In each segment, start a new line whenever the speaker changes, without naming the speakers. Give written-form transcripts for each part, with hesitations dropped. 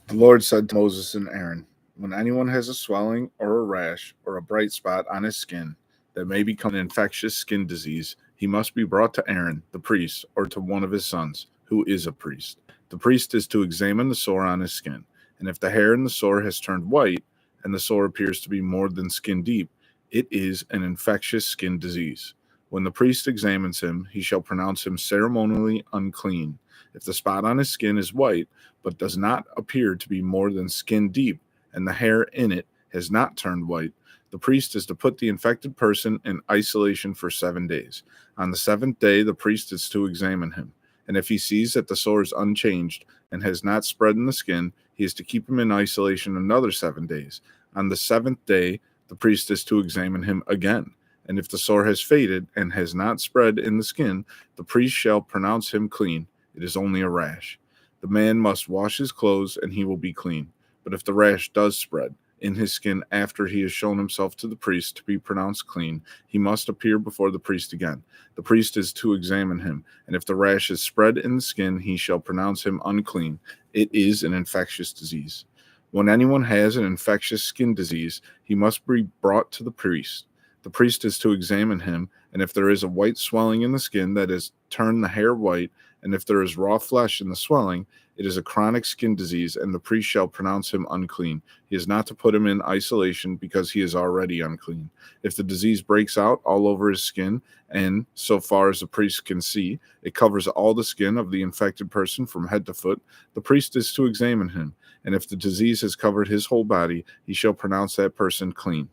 The Lord said to Moses and Aaron, when anyone has a swelling or a rash or a bright spot on his skin that may become an infectious skin disease, he must be brought to Aaron, the priest, or to one of his sons, who is a priest. The priest is to examine the sore on his skin, and if the hair in the sore has turned white, and the sore appears to be more than skin deep, it is an infectious skin disease. When the priest examines him, he shall pronounce him ceremonially unclean. If the spot on his skin is white, but does not appear to be more than skin deep, and the hair in it has not turned white, the priest is to put the infected person in isolation for 7 days. On the seventh day, the priest is to examine him, and if he sees that the sore is unchanged and has not spread in the skin, he is to keep him in isolation another 7 days. On the seventh day, the priest is to examine him again, and if the sore has faded and has not spread in the skin, the priest shall pronounce him clean. It is only a rash. The man must wash his clothes, and he will be clean. But if the rash does spread in his skin after he has shown himself to the priest to be pronounced clean, he must appear before the priest again. The priest is to examine him, and if the rash is spread in the skin, he shall pronounce him unclean. It is an infectious disease. When anyone has an infectious skin disease, he must be brought to the priest. The priest is to examine him, and if there is a white swelling in the skin that has turned the hair white, and if there is raw flesh in the swelling, it is a chronic skin disease, and the priest shall pronounce him unclean. He is not to put him in isolation because he is already unclean. If the disease breaks out all over his skin, and so far as the priest can see, it covers all the skin of the infected person from head to foot, the priest is to examine him, and if the disease has covered his whole body, he shall pronounce that person clean.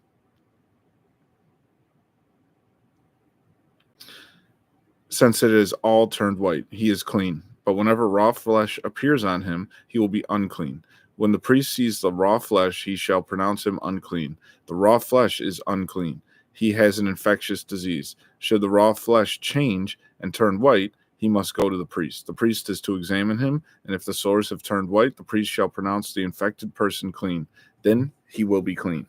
Since it is all turned white, he is clean. But whenever raw flesh appears on him, he will be unclean. When the priest sees the raw flesh, he shall pronounce him unclean. The raw flesh is unclean. He has an infectious disease. Should the raw flesh change and turn white, he must go to the priest. The priest is to examine him, and if the sores have turned white, the priest shall pronounce the infected person clean. Then he will be clean.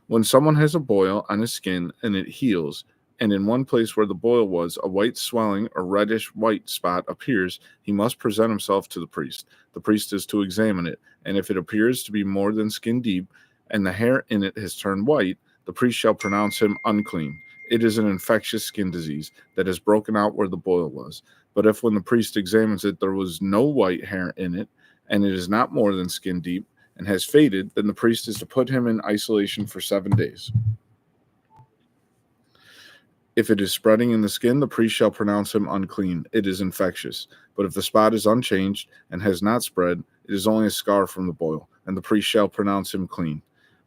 When someone has a boil on his skin and it heals, and in one place where the boil was, a white swelling or reddish white spot appears, he must present himself to the priest. The priest is to examine it, and if it appears to be more than skin deep, and the hair in it has turned white, the priest shall pronounce him unclean. It is an infectious skin disease that has broken out where the boil was. But if when the priest examines it there was no white hair in it, and it is not more than skin deep, and has faded, then the priest is to put him in isolation for 7 days. If it is spreading in the skin, the priest shall pronounce him unclean. It is infectious. But if the spot is unchanged and has not spread, it is only a scar from the boil, and the priest shall pronounce him clean.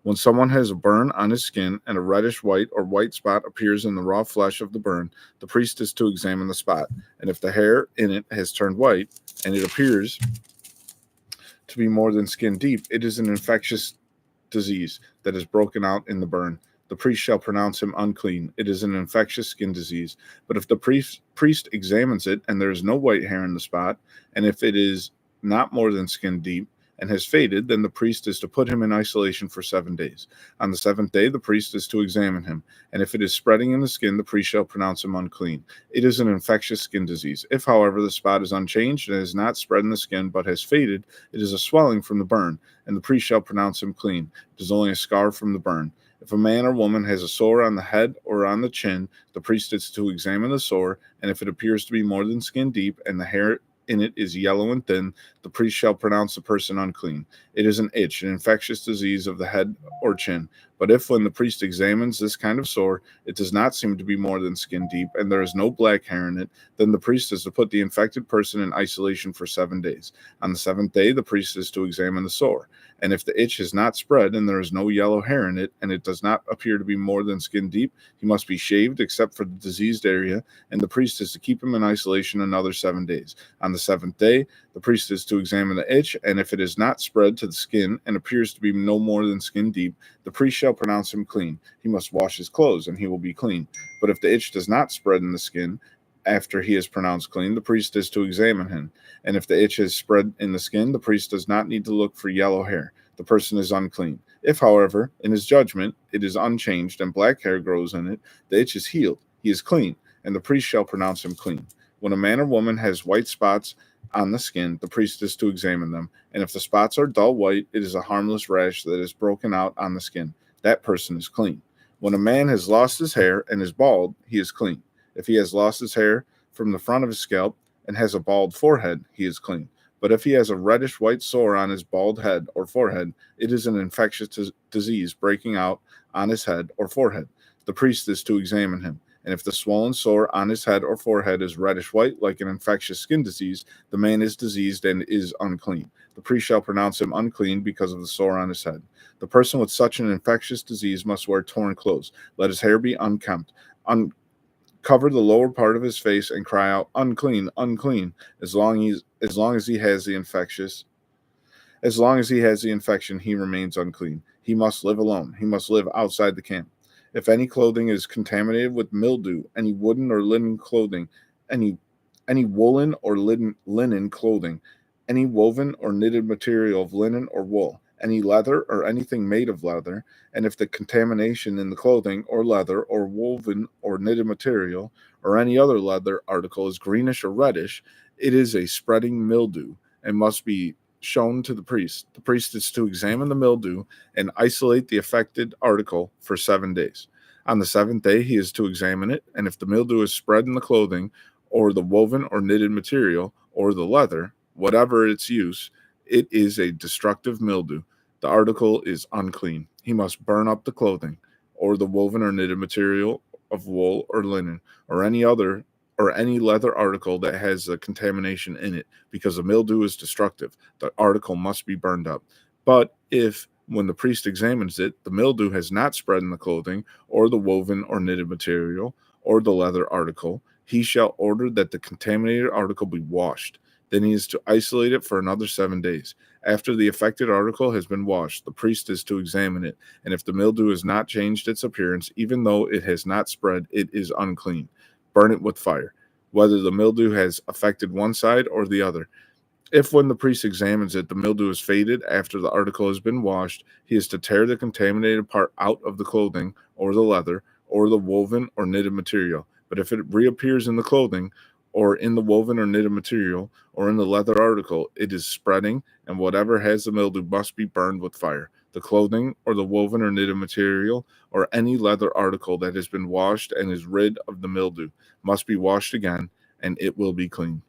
When someone has a burn on his skin and a reddish white or white spot appears in the raw flesh of the burn, the priest is to examine the spot. And if the hair in it has turned white and it appears to be more than skin deep, it is an infectious disease that is broken out in the burn. The priest shall pronounce him unclean. It is an infectious skin disease. But if the priest examines it and there is no white hair in the spot, and if it is not more than skin deep and has faded, then the priest is to put him in isolation for 7 days. On the seventh day, the priest is to examine him, and if it is spreading in the skin, the priest shall pronounce him unclean. It is an infectious skin disease. If, however, the spot is unchanged and has not spread in the skin but has faded, it is a swelling from the burn, and the priest shall pronounce him clean. It is only a scar from the burn. If a man or woman has a sore on the head or on the chin, the priest is to examine the sore, and if it appears to be more than skin deep and the hair in it is yellow and thin, the priest shall pronounce the person unclean. It is an itch, an infectious disease of the head or chin. But if, when the priest examines this kind of sore, it does not seem to be more than skin deep, and there is no black hair in it, then the priest is to put the infected person in isolation for 7 days. On the seventh day, the priest is to examine the sore. And if the itch has not spread, and there is no yellow hair in it, and it does not appear to be more than skin deep, he must be shaved except for the diseased area, and the priest is to keep him in isolation another 7 days. On the seventh day, the priest is to examine the itch, and if it is not spread to the skin and appears to be no more than skin deep, the priest shall pronounce him clean. He must wash his clothes, and he will be clean. But if the itch does not spread in the skin after he is pronounced clean, the priest is to examine him. And if the itch has spread in the skin, the priest does not need to look for yellow hair. The person is unclean. If, however, in his judgment, it is unchanged and black hair grows in it, the itch is healed. He is clean, and the priest shall pronounce him clean. When a man or woman has white spots on the skin, the priest is to examine them, and if the spots are dull white, it is a harmless rash that is broken out on the skin. That person is clean. When a man has lost his hair and is bald, he is clean. If he has lost his hair from the front of his scalp and has a bald forehead, he is clean. But if he has a reddish white sore on his bald head or forehead, it is an infectious disease breaking out on his head or forehead. The priest is to examine him. And if the swollen sore on his head or forehead is reddish white, like an infectious skin disease, the man is diseased and is unclean. The priest shall pronounce him unclean because of the sore on his head. The person with such an infectious disease must wear torn clothes. Let his hair be unkempt. Cover the lower part of his face and cry out, "Unclean, unclean," as long as he has the infection, he remains unclean. He must live alone. He must live outside the camp. If any clothing is contaminated with mildew, any woolen or linen clothing, any woolen or linen clothing, any woven or knitted material of linen or wool, any leather or anything made of leather, and if the contamination in the clothing or leather or woven or knitted material or any other leather article is greenish or reddish, it is a spreading mildew and must be shown to the priest. The priest is to examine the mildew and isolate the affected article for 7 days. On the seventh day, he is to examine it, and if the mildew is spread in the clothing or the woven or knitted material or the leather, whatever its use, it is a destructive mildew. The article is unclean. He must burn up the clothing or the woven or knitted material of wool or linen or any leather article that has a contamination in it, because the mildew is destructive. The article must be burned up. But if, when the priest examines it, the mildew has not spread in the clothing or the woven or knitted material or the leather article, he shall order that the contaminated article be washed. Then he is to isolate it for another 7 days. After the affected article has been washed, the priest is to examine it, and if the mildew has not changed its appearance, even though it has not spread, it is unclean. Burn it with fire, whether the mildew has affected one side or the other. If, when the priest examines it, the mildew is faded after the article has been washed, he is to tear the contaminated part out of the clothing or the leather or the woven or knitted material. But if it reappears in the clothing or in the woven or knitted material or in the leather article, it is spreading, and whatever has the mildew must be burned with fire. The clothing or the woven or knitted material or any leather article that has been washed and is rid of the mildew must be washed again, and it will be clean.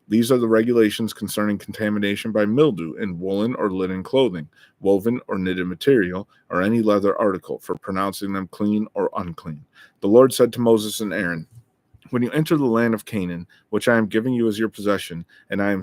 These are the regulations concerning contamination by mildew in woolen or linen clothing, woven or knitted material, or any leather article, for pronouncing them clean or unclean. The Lord said to Moses and Aaron, "When you enter the land of Canaan, which I am giving you as your possession, and I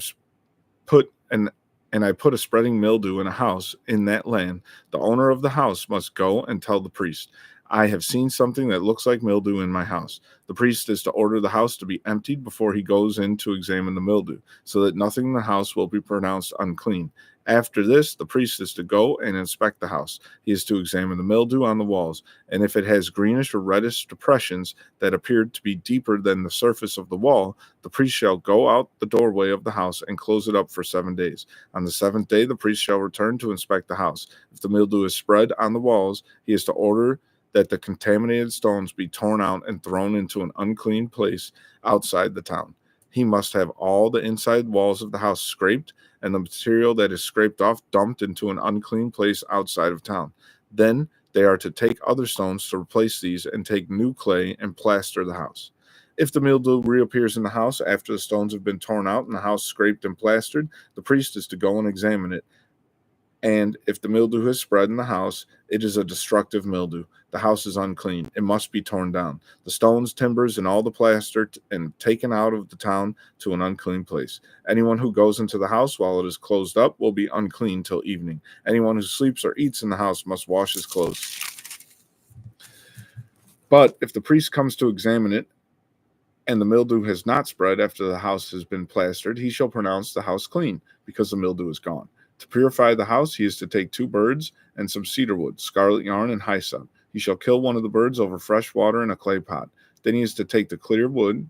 put a spreading mildew in a house in that land, the owner of the house must go and tell the priest, 'I have seen something that looks like mildew in my house.' The priest is to order the house to be emptied before he goes in to examine the mildew, so that nothing in the house will be pronounced unclean. After this, the priest is to go and inspect the house. He is to examine the mildew on the walls, and if it has greenish or reddish depressions that appear to be deeper than the surface of the wall, the priest shall go out the doorway of the house and close it up for 7 days. On the seventh day, the priest shall return to inspect the house. If the mildew is spread on the walls, he is to order that the contaminated stones be torn out and thrown into an unclean place outside the town. He must have all the inside walls of the house scraped, and the material that is scraped off dumped into an unclean place outside of town. Then they are to take other stones to replace these and take new clay and plaster the house. If the mildew reappears in the house after the stones have been torn out and the house scraped and plastered, the priest is to go and examine it. And if the mildew has spread in the house, it is a destructive mildew. The house is unclean. It must be torn down. The stones, timbers, and all the plaster and taken out of the town to an unclean place. Anyone who goes into the house while it is closed up will be unclean till evening. Anyone who sleeps or eats in the house must wash his clothes. But if the priest comes to examine it, and the mildew has not spread after the house has been plastered, he shall pronounce the house clean, because the mildew is gone. To purify the house, he is to take 2 birds and some cedar wood, scarlet yarn, and hyssop. He shall kill one of the birds over fresh water in a clay pot. Then he is to take the cedar wood,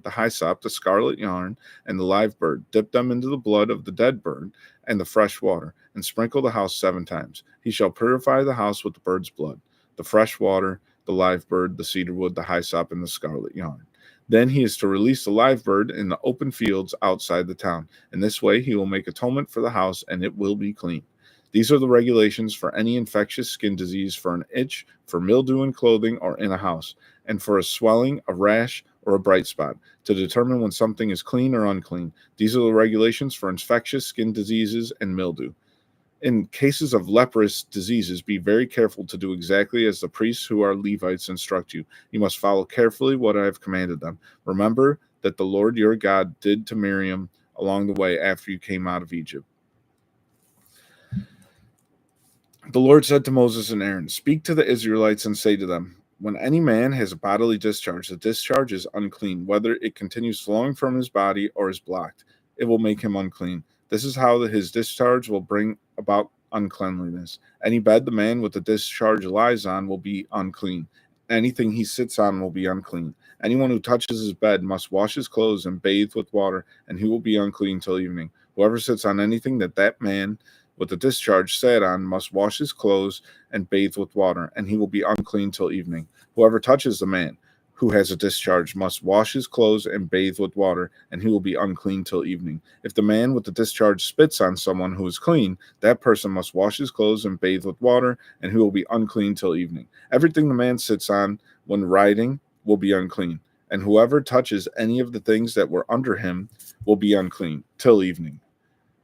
the hyssop, the scarlet yarn, and the live bird, dip them into the blood of the dead bird and the fresh water, and sprinkle the house 7 times. He shall purify the house with the bird's blood, the fresh water, the live bird, the cedar wood, the hyssop, and the scarlet yarn. Then he is to release the live bird in the open fields outside the town. In this way, he will make atonement for the house, and it will be clean. These are the regulations for any infectious skin disease, for an itch, for mildew in clothing or in a house, and for a swelling, a rash, or a bright spot, to determine when something is clean or unclean. These are the regulations for infectious skin diseases and mildew. In cases of leprous diseases, be very careful to do exactly as the priests who are Levites instruct you. You must follow carefully what I have commanded them. Remember that the Lord your God did to Miriam along the way after you came out of Egypt. The Lord said to Moses and Aaron, "Speak to the Israelites and say to them, when any man has a bodily discharge, the discharge is unclean, whether it continues flowing from his body or is blocked. It will make him unclean. This is how his discharge will bring about uncleanliness. Any bed the man with the discharge lies on will be unclean. Anything he sits on will be unclean. Anyone who touches his bed must wash his clothes and bathe with water, and he will be unclean till evening. Whoever sits on anything that man with the discharge sat on must wash his clothes and bathe with water, and he will be unclean till evening. Whoever touches the man who has a discharge must wash his clothes and bathe with water, and he will be unclean till evening. If the man with the discharge spits on someone who is clean, that person must wash his clothes and bathe with water, and he will be unclean till evening. Everything the man sits on when riding will be unclean, and whoever touches any of the things that were under him will be unclean till evening.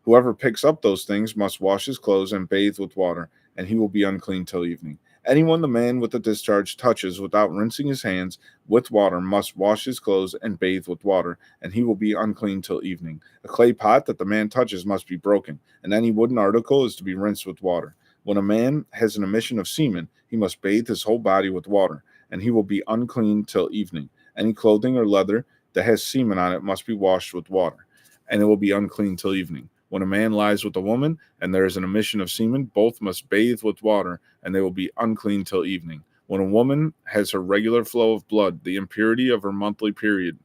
Whoever picks up those things must wash his clothes and bathe with water, and he will be unclean till evening. Anyone the man with the discharge touches without rinsing his hands with water must wash his clothes and bathe with water, and he will be unclean till evening. A clay pot that the man touches must be broken, and any wooden article is to be rinsed with water. When a man has an emission of semen, he must bathe his whole body with water, and he will be unclean till evening. Any clothing or leather that has semen on it must be washed with water, and it will be unclean till evening. When a man lies with a woman, and there is an emission of semen, both must bathe with water, and they will be unclean till evening. When a woman has her regular flow of blood, the impurity of her monthly period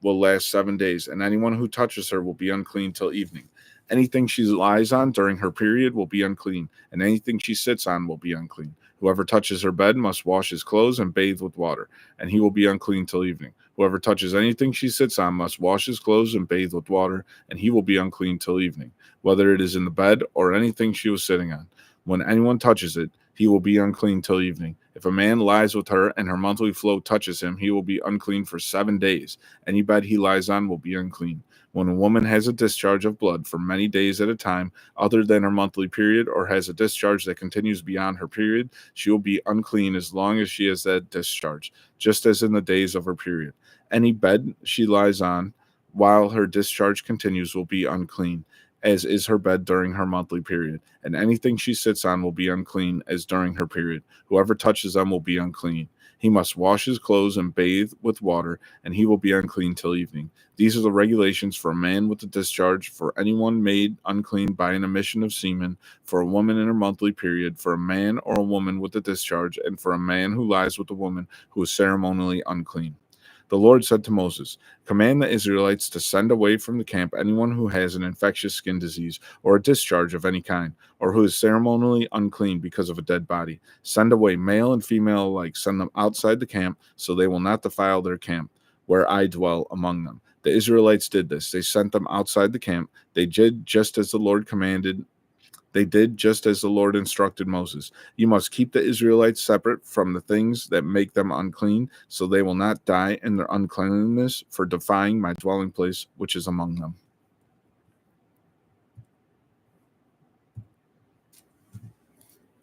will last 7 days, and anyone who touches her will be unclean till evening. Anything she lies on during her period will be unclean, and anything she sits on will be unclean. Whoever touches her bed must wash his clothes and bathe with water, and he will be unclean till evening. Whoever touches anything she sits on must wash his clothes and bathe with water, and he will be unclean till evening, whether it is in the bed or anything she was sitting on. When anyone touches it, he will be unclean till evening. If a man lies with her and her monthly flow touches him, he will be unclean for 7 days. Any bed he lies on will be unclean. When a woman has a discharge of blood for many days at a time, other than her monthly period, or has a discharge that continues beyond her period, she will be unclean as long as she has that discharge, just as in the days of her period. Any bed she lies on while her discharge continues will be unclean, as is her bed during her monthly period, and anything she sits on will be unclean as during her period. Whoever touches them will be unclean. He must wash his clothes and bathe with water, and he will be unclean till evening. These are the regulations for a man with a discharge, for anyone made unclean by an emission of semen, for a woman in her monthly period, for a man or a woman with a discharge, and for a man who lies with a woman who is ceremonially unclean. The Lord said to Moses, "Command the Israelites to send away from the camp anyone who has an infectious skin disease or a discharge of any kind, or who is ceremonially unclean because of a dead body. Send away male and female alike. Send them outside the camp, so they will not defile their camp, where I dwell among them." The Israelites did this. They sent them outside the camp. They did just as the Lord commanded. They did just as the Lord instructed Moses. You must keep the Israelites separate from the things that make them unclean, so they will not die in their uncleanliness for defying my dwelling place, which is among them.